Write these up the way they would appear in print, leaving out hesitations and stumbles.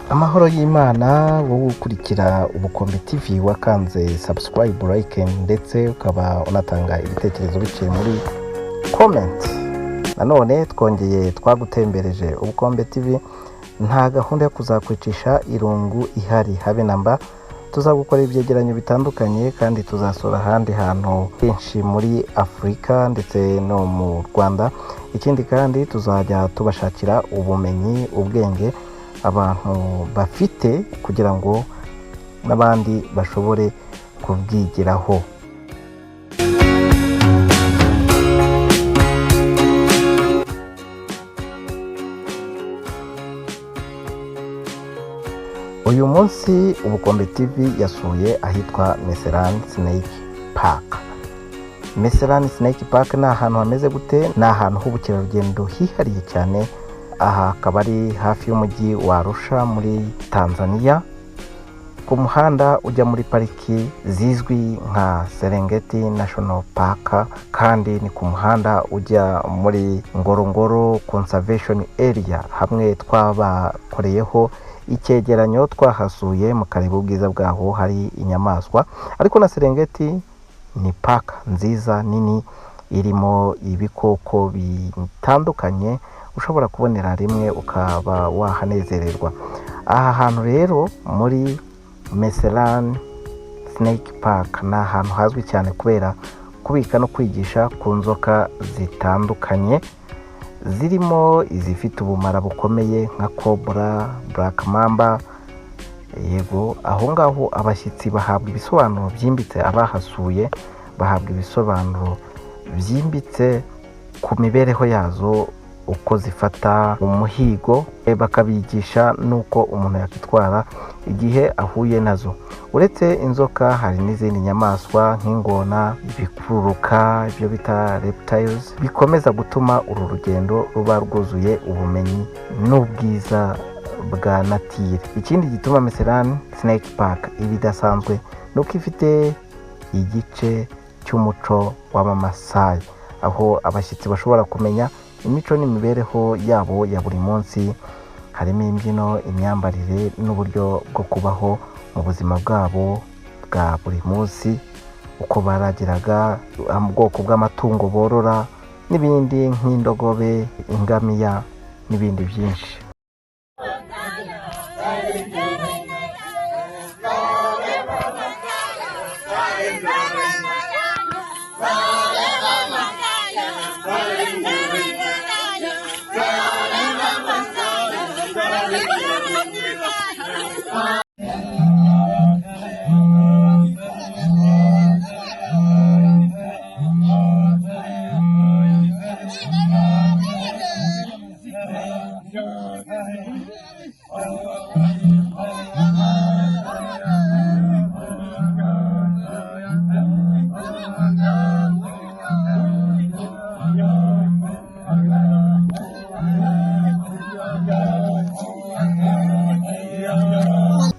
Amahoro y'Imana, wowe ukurikira Ubukombe TV wakanze subscribe, like ndetse ukaba unatanga ibitekerezo biciye muri comment. Nanone twongeye twagutembereje Ubukombe TV, nta gahunda yo kuzakwicisha irungu ihari habe namba. Tuzagukora ibyegeranyo bitandukanye kandi tuzasura ahandi hantu henshi muri Afurika ndetse no mu Rwanda. Ikindi kandi tuzajya tubashakira ubumenyi, ubwenge abantu bafite kugira ngo n'abandi bashobore kubwigiraho. Uyu munsi Ubukombe TV yasuye ahitwa Meserani Snake Park. Meserani Snake Park ni ahantu hameze gute? Ni ahantu h'ubukerarugendo hihariye cyane. Aha akaba ari hafi y'umujyi wa Arusha muri Tanzania, ku muhanda ujya muri pariki zizwi nka Serengeti National Park, kandi ni ku muhanda ujya muri Ngorongoro Conservation Area, hamwe twabakoreyeho icyegeranyo twahasuye mu kareba ubwiza bwaho hari inyamaswa. Ariko na Serengeti ni park nziza nini irimo ibikoko bitandukanye ushobora kubonera rimwe ukaba wahanezererwa. Aha hantu rero muri Meserani Snake Park ni ahantu hazwi cyane kubera kubika no kwigisha ku nzoka zitandukanye, zirimo izifite ubumara bukomeye nka Cobra, Black Mamba. Yego, aho ngaho abashyitsi bahabwa ibisobanuro byimbitse, abahasuye bahabwa ibisobanuro byimbitse ku mibereho yazo, uko zifata umuhigo, bakabigisha nuko umuntu yakwitwara igihe ahuye nazo. Uretse inzoka hari n'izindi nyamaswa nk'ingona, ibikururuka, ibyo bita reptiles, bikomeza gutuma uru rugendo ruba rwuzuye ubumenyi n'ubwiza bwa natire. Ikindi gituma Meserani Snake Park ibidasanzwe nuko ifite igice cy'umuco w'Abamasayi, aho abashyitsi bashobora kumenya imico n'imibereho yabo ya buri munsi. Harimo imbyino, imyambarire n'uburyo bwo kubaho mu buzima bwabo bwa buri munsi, uko baragiraga, mu bwoko bw'amatungo borora n'ibindi nk'indogobe, ingamiya n'ibindi byinshi.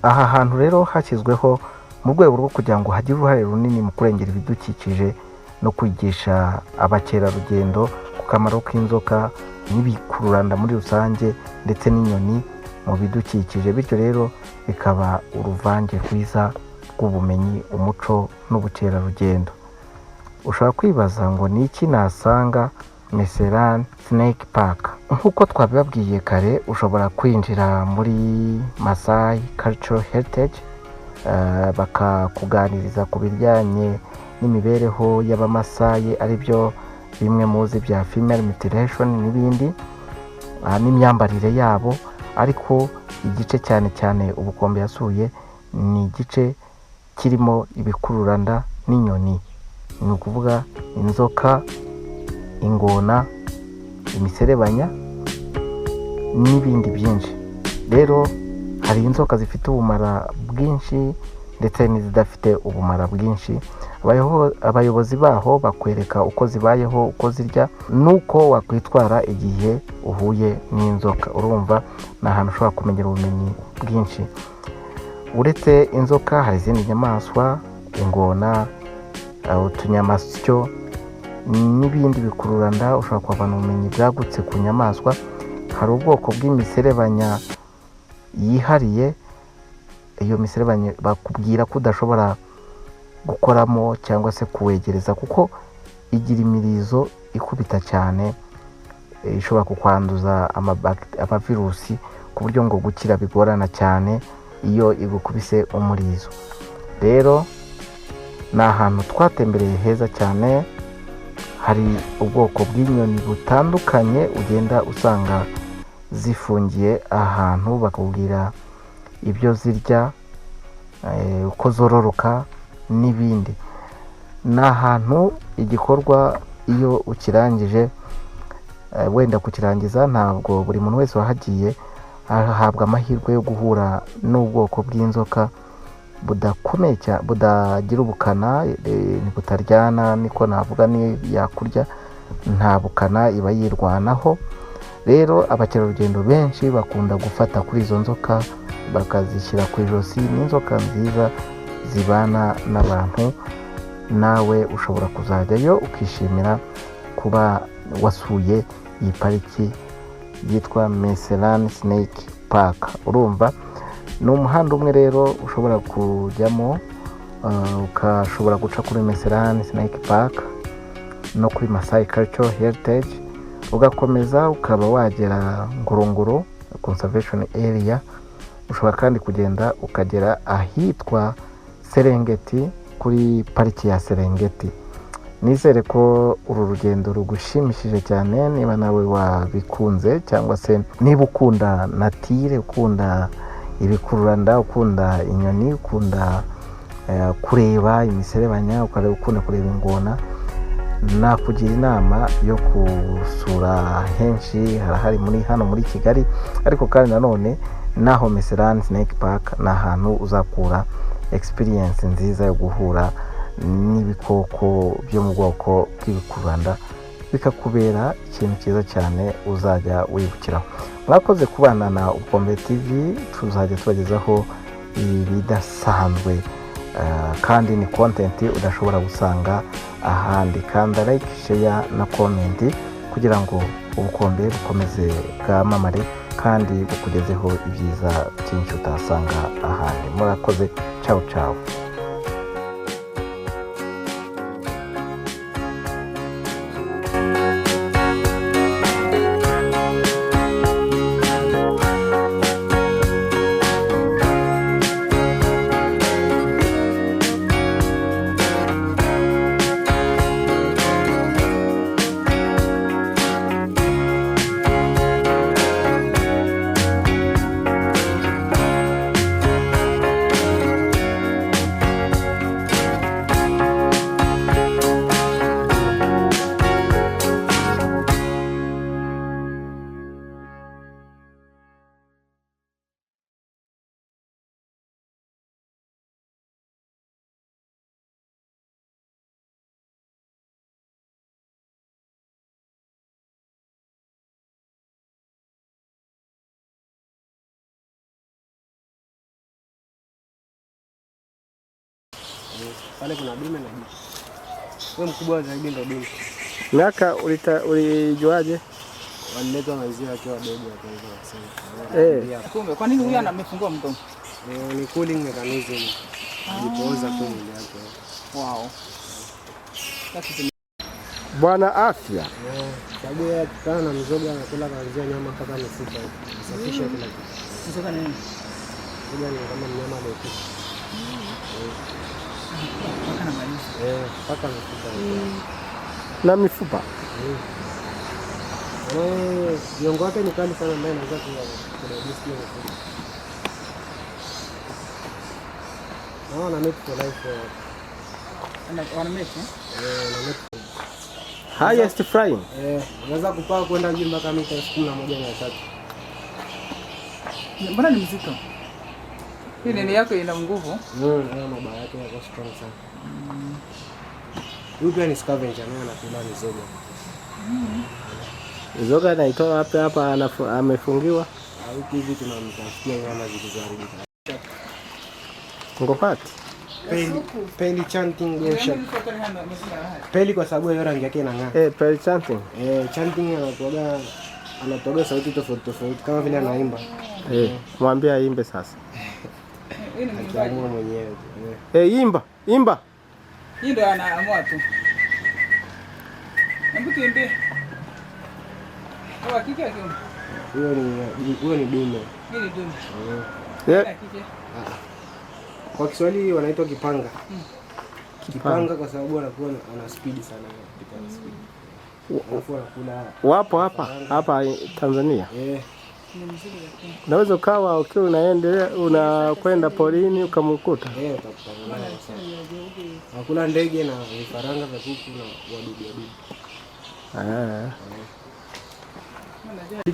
Aha hantu rero hashyizweho mu rwego rwo kugira ngo hagire uruhare runini mu kurengera ibidukikije no kwigisha abakerarugendo ku kamaro k'inzoka n'ibikururanda muri rusange ndetse n'inyoni mu bidukikije. Bityo rero bikaba uruvange rwiza rw'ubumenyi, umuco n'ubukerarugendo. Ushobora kwibaza ngo ni iki nasanga Meserani Snake Park? Nk'uko twabibabwiye kare, ushobora kwinjira muri Maasai Cultural Heritage, bakakuganiriza ku bijyanye n'imibereho y'Abamasayi, aribyo bimwe muzi bya female mutilation n'ibindi, n'imyambarire yabo. Ariko igice cyane cyane Ubukombe yasuye ni igice kirimo ibikururanda n'inyoni, ni ukuvuga inzoka, ingona, imiserebanya n'ibindi byinshi. Rero hari inzoka zifite ubumara bwinshi ndetse n'izidafite ubumara bwinshi. Abayobozi baho bakwereka uko zibayeho, uko zirya, nuko wakwitwara igihe uhuye n'inzoka. Urumva ni ahantu ushobora kumenyera ubumenyi bwinshi. Uretse inzoka hari izindi nyamaswa, ingona, utunyamasyo n'ibindi bikururanda. Ushobora kuhavana ubumenyi bwagutse ku nyamaswa. Hari ubwoko bw'imiserebanya yihariye. Iyo miserebanya bakubwira ko udashobora gukoramo cyangwa se kuwegereza kuko igira imirizo ikubita cyane, ishobora kukwanduza amavirusi ku buryo ngo gukira bigorana cyane iyo igukubise umurizo. Rero ni ahantu twatembereye heza cyane, hari ubwoko bw'inyoni butandukanye ugenda usanga zifungiye ahantu, bakubwira ibyo zirya, uko zororoka n'ibindi. Ni ahantu igikorwa iyo ukirangije, wenda kukirangiza ntabwo buri muntu wese wahagiye ahabwa amahirwe yo guhura n'ubwoko bw'inzoka budakomeye cyane, budagira ubukana, butaryana, niko navuga. ni yakurya nta bukana, iba yirwanaho. Rero abakerarugendo benshi bakunda gufata kuri izo nzoka bakazishyira ku ijosi. ni inzoka nziza zibana n'abantu. nawe ushobora kuzajyayo ukishimira kuba wasuye iyi pariki yitwa Meserani Snake Park. Urumva ni umuhanda umwe rero ushobora kujyamo, ukashobora guca kuri Meserani Snake Park no kuri Masai Cultural Heritage, ugakomeza ukaba wagera Ngorongoro Conservation Area. Ushobora kandi kugenda ukagera ahitwa Serengeti, kuri pariki ya Serengeti. Nizere ko uru rugendo rugushimishije cyane. Niba nawe wabikunze cyangwa se niba ukunda natire, ukunda ibikururanda, ukunda inyoni, ukunda kureba imiserebanya, ukunda kureba ingona, nakugira inama yo gusura henshi. harahari hano muri Kigali, ariko kandi nanone naho Meserani Snake Park ni ahantu uzakura experience nziza yo guhura n'ibikoko byo mu bwoko bw'ibikururanda, bikakubera ikintu cyiza cyane uzajya wibukiraho. Mwakoze kubana na Ubukombe TV, tuzajya tubagezaho ibidasanzwe kandi ni content udashobora gusanga ahandi. Kanda like, share na comment kugira ngo Ubukombe bukomeze bwamamare kandi bukugezeho ibyiza byinshi utasanga ahandi. Murakoze, ciao ciao. Pale kuna dume na jike. Wewe mkubwa zaidi ndio dume. Miaka ulijuaje? Waliletwa maziwa akiwa dogo hapo hivyo wasema. Kumbe kwa nini huyu amefungua mdomo? Ni cooling mechanism. Ilipooza tu mwili wake. Wow. Bwana afya. Sababu ya kutana na mzoga anakula kuanzia nyama mpaka mifupa. Safisha kila kitu. Mzoga nini? Mzoga ni kama mnyama aliyekufa. Paka na maisha. Paka mifupa. Na mifupa. Viongo wake ni kali sana, mbaya naweza kurejesha mifupa. Wana make for life. Wana make wana make highest flying. Unaweza kupaa kwenda juu mpaka mita 11,300. Mbona ni mzito? Hii nini yako ina nguvu? Hayo mabaya yake yako strong sana. Huyu pia ni scavenger, naye anakula mizoga. Mizoga anaitoa wapi hapa amefungiwa? Wiki hivi tunamtafutia nyama zilizoharibika. Ngopati. Peli chanting gosha. Peli kwa sababu ya rangi yake inang'aa. Peli chanting. Chanting anatoga sauti tofauti tofauti kama vile anaimba. Mwambie aimbe sasa. Akiamua mwenyewe. Imba. Hii ndio anaamua tu. Hebu tuimbe. Kwa kike akiwa. Huyo ni dume. Hii ni dume. Kwa Kiswahili wanaitwa kipanga. Kipanga kwa sababu anakuwa ana speed sana kupita speed. Wapo hapa Tanzania. Unaweza ukawa ukiwa unakwenda porini ukamkuta. Utakutana. Hakuna ndege na vifaranga vya kuku na wadudu.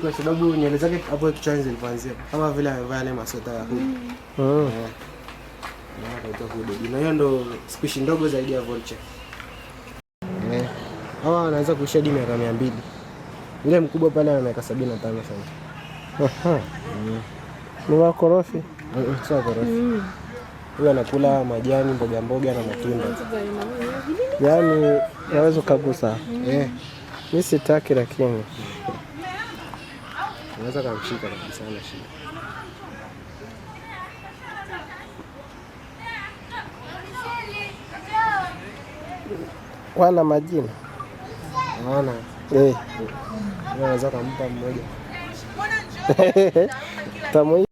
Kwa sababu nywele zake hapo kichwani zilipoanzia kama vile amevaa ile masota ya hudu. Na hiyo ndo species ndogo zaidi ya vulture. Hawa wanaweza kuishi hadi miaka 200. Yule mkubwa pale ana miaka 75 sasa. Ni wakorofi. Sio wakorofi. Huyo anakula majani, mboga na matunda. Yaani naweza kugusa. Mimi sitaki lakini unaweza kumshika kabisa na shida. Wana majina. Wana. Unaweza kumpa mmoja. Tamu.